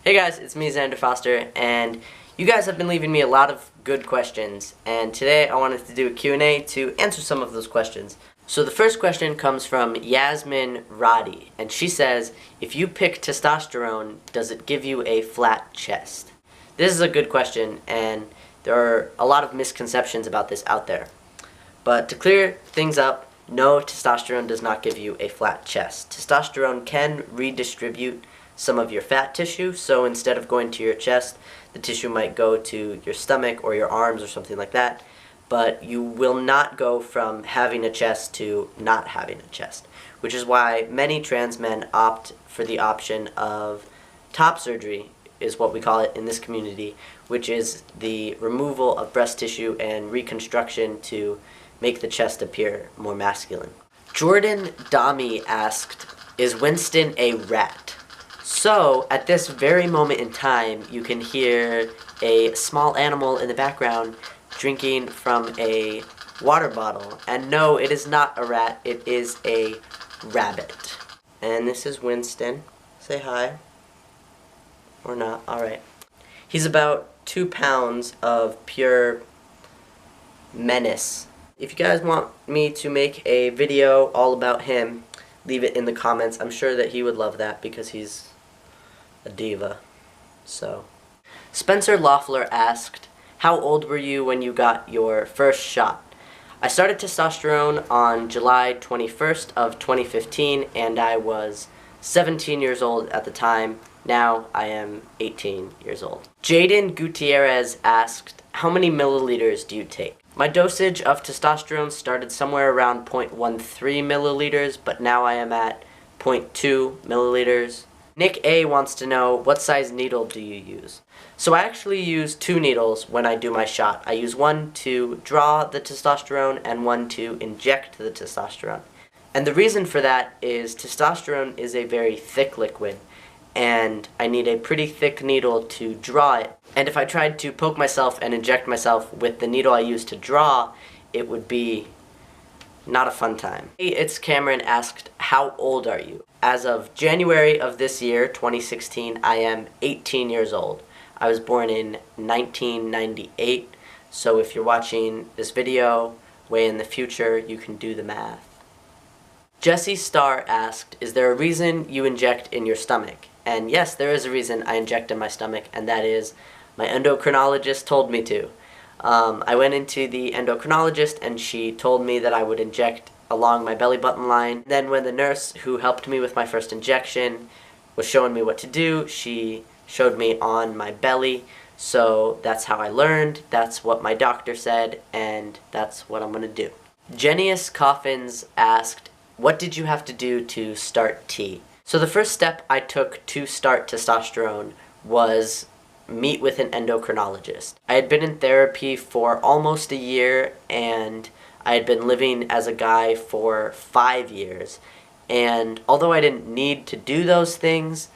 Hey guys, it's me, Zander Foster, and you guys have been leaving me a lot of good questions, and today I wanted to do a Q&A to answer some of those questions. So the first question comes from Yasmin Roddy, and she says, if you pick testosterone, does it give you a flat chest? This is a good question, and there are a lot of misconceptions about this out there. But to clear things up, no, testosterone does not give you a flat chest. Testosterone can redistribute some of your fat tissue, so instead of going to your chest, the tissue might go to your stomach or your arms or something like that, but you will not go from having a chest to not having a chest, which is why many trans men opt for the option of top surgery, is what we call it in this community, which is the removal of breast tissue and reconstruction to make the chest appear more masculine. Jordan Dami asked, is Winston a rat? So, at this very moment in time, you can hear a small animal in the background drinking from a water bottle. And no, it is not a rat, it is a rabbit. And this is Winston. Say hi. Or not, alright. He's about 2 pounds of pure menace. If you guys want me to make a video all about him, leave it in the comments. I'm sure that he would love that because he's a diva. So, Spencer Loeffler asked, how old were you when you got your first shot? I started testosterone on July 21st of 2015, and I was 17 years old at the time. Now I am 18 years old. Jaden Gutierrez asked, how many milliliters do you take? My dosage of testosterone started somewhere around 0.13 milliliters, but now I am at 0.2 milliliters. Nick A wants to know, what size needle do you use? So I actually use 2 needles when I do my shot. I use one to draw the testosterone and one to inject the testosterone. And the reason for that is testosterone is a very thick liquid, and I need a pretty thick needle to draw it. And if I tried to poke myself and inject myself with the needle I use to draw, it would be not a fun time. It's Cameron asked, how old are you? As of January of this year, 2016, I am 18 years old. I was born in 1998, so if you're watching this video way in the future, you can do the math. Jesse Starr asked, is there a reason you inject in your stomach? And yes, there is a reason I inject in my stomach, and that is my endocrinologist told me to. I went into the endocrinologist and she told me that I would inject along my belly button line. Then when the nurse who helped me with my first injection was showing me what to do, she showed me on my belly. So that's how I learned, that's what my doctor said, and that's what I'm going to do. Jenius Coffins asked, what did you have to do to start T? So the first step I took to start testosterone was meet with an endocrinologist. I had been in therapy for almost a year, and I had been living as a guy for 5 years. And although I didn't need to do those things,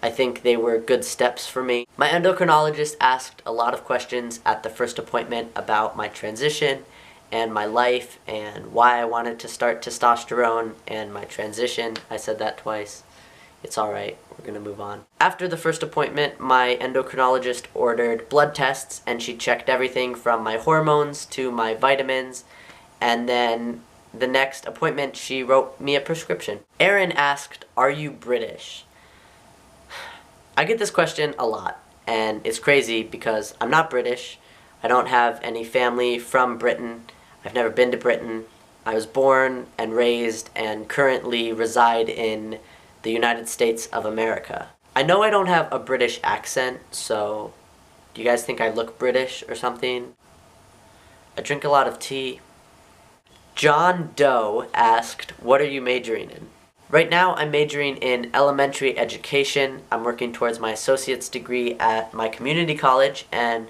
I think they were good steps for me. My endocrinologist asked a lot of questions at the first appointment about my transition and my life and why I wanted to start testosterone and my transition. I said that twice. It's alright, we're gonna move on. After the first appointment, my endocrinologist ordered blood tests, and she checked everything from my hormones to my vitamins, and then the next appointment she wrote me a prescription. Aaron asked, are you British? I get this question a lot, and it's crazy because I'm not British. I don't have any family from Britain. I've never been to Britain. I was born and raised and currently reside in the United States of America. I know I don't have a British accent, so do you guys think I look British or something? I drink a lot of tea. John Doe asked, what are you majoring in? Right now I'm majoring in elementary education. I'm working towards my associate's degree at my community college and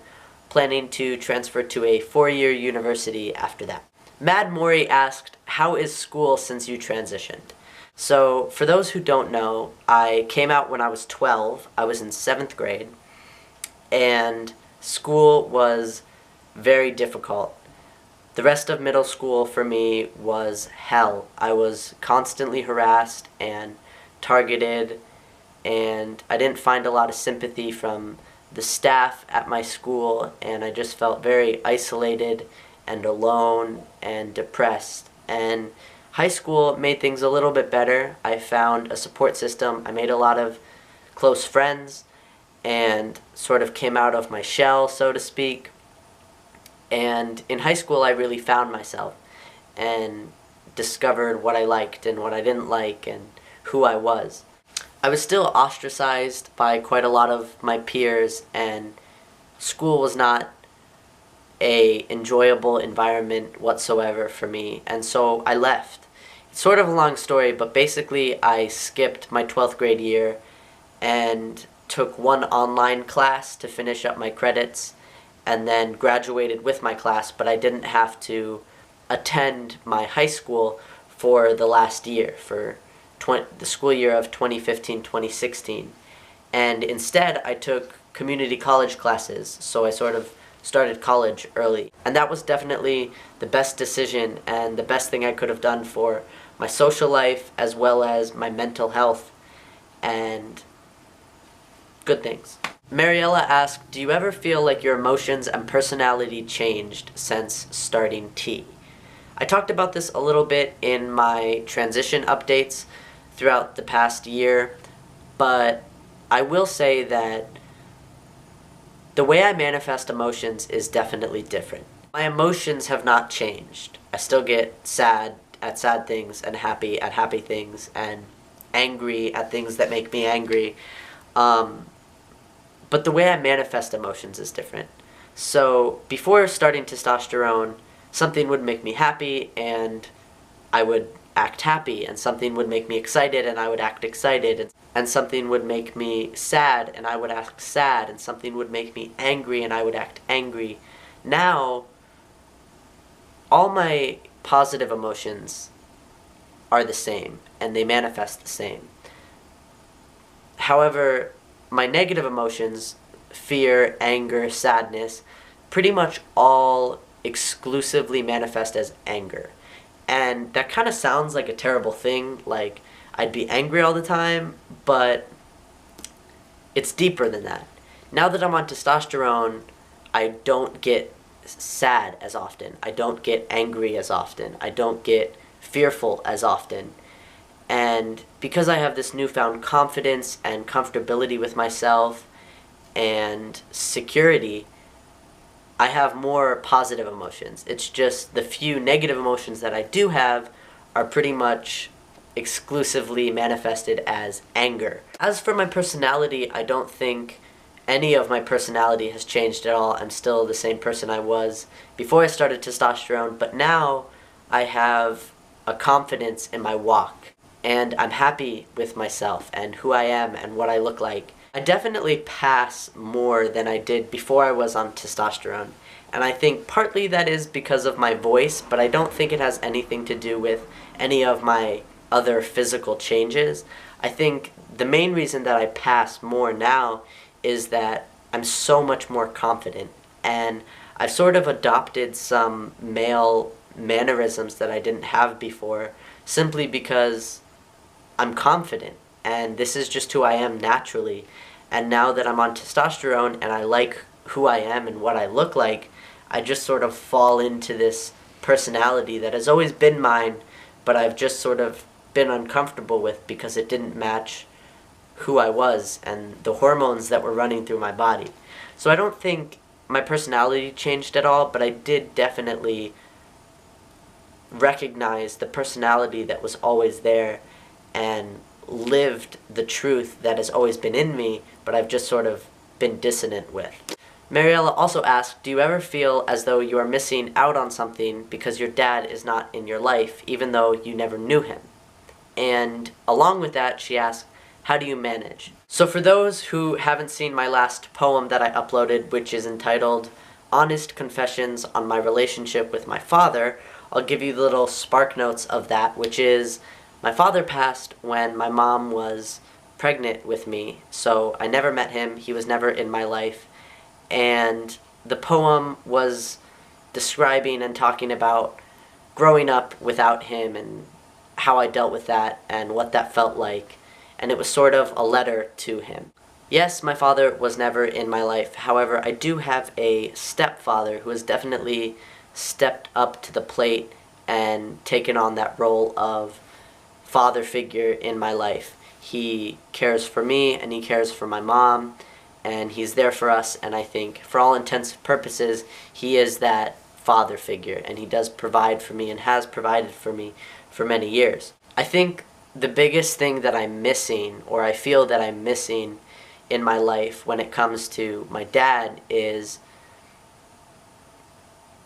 planning to transfer to a 4-year university after that. Mad Mori asked, how is school since you transitioned? So, for those who don't know, I came out when I was 12. I was in 7th grade, and school was very difficult. The rest of middle school for me was hell. I was constantly harassed and targeted and I didn't find a lot of sympathy from the staff at my school, and I just felt very isolated and alone and depressed. And high school made things a little bit better. I found a support system. I made a lot of close friends and sort of came out of my shell, so to speak. And in high school, I really found myself and discovered what I liked and what I didn't like and who I was. I was still ostracized by quite a lot of my peers, and school was not a enjoyable environment whatsoever for me, and so I left. It's sort of a long story, but basically I skipped my 12th grade year and took one online class to finish up my credits, and then graduated with my class, but I didn't have to attend my high school for the last year, for the school year of 2015-2016. And instead, I took community college classes, so I sort of started college early. And that was definitely the best decision and the best thing I could have done for my social life as well as my mental health, and good things. Mariella asked, do you ever feel like your emotions and personality changed since starting T? I talked about this a little bit in my transition updates throughout the past year, but I will say that the way I manifest emotions is definitely different. My emotions have not changed. I still get sad at sad things and happy at happy things and angry at things that make me angry. But the way I manifest emotions is different. So before starting testosterone, something would make me happy and I would act happy, and something would make me excited and I would act excited, and something would make me sad and I would act sad, and something would make me angry and I would act angry. Now, all my positive emotions are the same and they manifest the same. However, my negative emotions, fear, anger, sadness, pretty much all exclusively manifest as anger. And that kind of sounds like a terrible thing, like I'd be angry all the time, but it's deeper than that. Now that I'm on testosterone, I don't get sad as often. I don't get angry as often. I don't get fearful as often. And because I have this newfound confidence and comfortability with myself and security, I have more positive emotions. It's just the few negative emotions that I do have are pretty much exclusively manifested as anger. As for my personality, I don't think any of my personality has changed at all. I'm still the same person I was before I started testosterone, but now I have a confidence in my walk, and I'm happy with myself and who I am and what I look like. I definitely pass more than I did before I was on testosterone, and I think partly that is because of my voice, but I don't think it has anything to do with any of my other physical changes. I think the main reason that I pass more now is that I'm so much more confident, and I've sort of adopted some male mannerisms that I didn't have before simply because I'm confident, and this is just who I am naturally. And now that I'm on testosterone and I like who I am and what I look like, I just sort of fall into this personality that has always been mine, but I've just sort of been uncomfortable with because it didn't match who I was and the hormones that were running through my body. So I don't think my personality changed at all, but I did definitely recognize the personality that was always there and lived the truth that has always been in me, but I've just sort of been dissonant with. Mariella also asked, do you ever feel as though you are missing out on something because your dad is not in your life, even though you never knew him? And along with that, she asked, how do you manage? So for those who haven't seen my last poem that I uploaded, which is entitled Honest Confessions on My Relationship with My Father, I'll give you the little spark notes of that, which is, my father passed when my mom was pregnant with me, so I never met him, he was never in my life, and the poem was describing and talking about growing up without him and how I dealt with that and what that felt like. and it was sort of a letter to him. Yes, my father was never in my life. However, I do have a stepfather who has definitely stepped up to the plate and taken on that role of father figure in my life. He cares for me and he cares for my mom, and he's there for us, and I think for all intents and purposes he is that father figure, and he does provide for me and has provided for me for many years. I think the biggest thing that I'm missing, or I feel that I'm missing in my life when it comes to my dad, is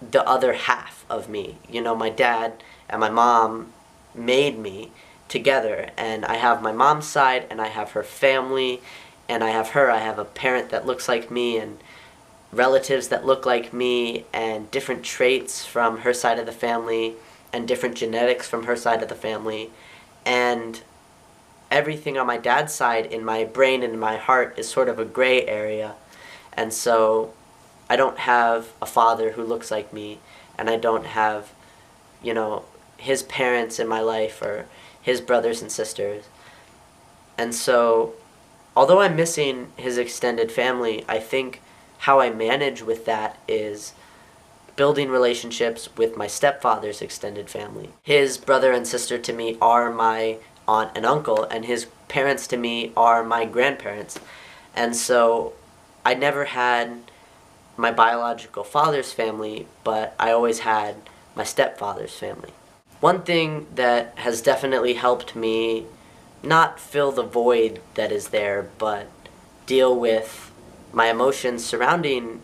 the other half of me. You know, my dad and my mom made me together, and I have my mom's side and I have her family, and I have her. I have a parent that looks like me and relatives that look like me, and different traits from her side of the family and different genetics from her side of the family, and everything on my dad's side in my brain and in my heart is sort of a gray area. And so I don't have a father who looks like me, and I don't have, you know, his parents in my life or his brothers and sisters. And so although I'm missing his extended family, I think how I manage with that is building relationships with my stepfather's extended family. His brother and sister to me are my aunt and uncle, and his parents to me are my grandparents. And so I never had my biological father's family, but I always had my stepfather's family. One thing that has definitely helped me not fill the void that is there, but deal with my emotions surrounding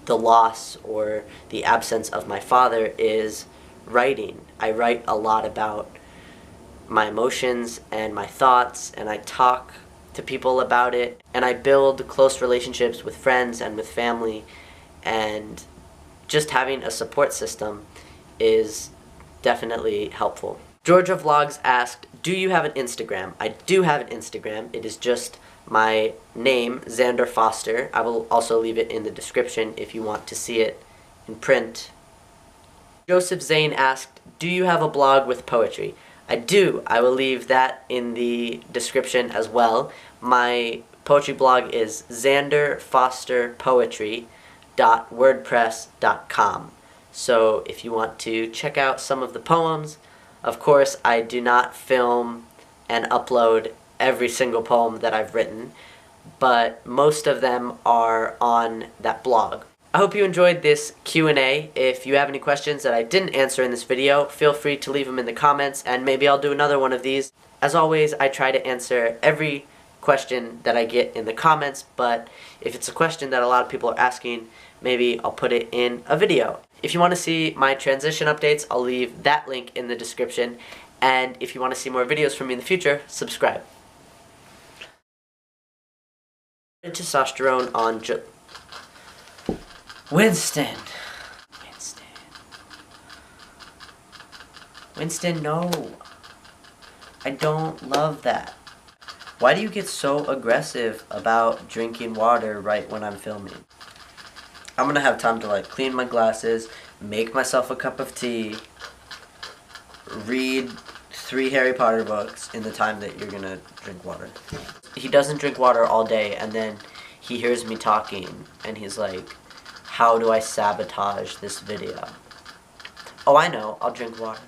the loss or the absence of my father is writing. I write a lot about my emotions and my thoughts, and I talk to people about it, and I build close relationships with friends and with family, and just having a support system is definitely helpful. Georgia Vlogs asked, do you have an Instagram? I do have an Instagram. It is just my name, Zander Foster. I will also leave it in the description if you want to see it in print. Joseph Zane asked, do you have a blog with poetry? I do. I will leave that in the description as well. My poetry blog is zanderfosterpoetry.wordpress.com. So if you want to check out some of the poems, of course I do not film and upload every single poem that I've written, but most of them are on that blog. I hope you enjoyed this Q&A. If you have any questions that I didn't answer in this video, feel free to leave them in the comments, and maybe I'll do another one of these. As always, I try to answer every question that I get in the comments, but if it's a question that a lot of people are asking, maybe I'll put it in a video. If you want to see my transition updates, I'll leave that link in the description, and if you want to see more videos from me in the future, subscribe. Testosterone on Winston, no. I don't love that. Why do you get so aggressive about drinking water right when I'm filming? I'm gonna have time to like clean my glasses, make myself a cup of tea, read 3 Harry Potter books in the time that you're gonna drink water. He doesn't drink water all day, and then he hears me talking and he's like, how do I sabotage this video? Oh, I know, I'll drink water.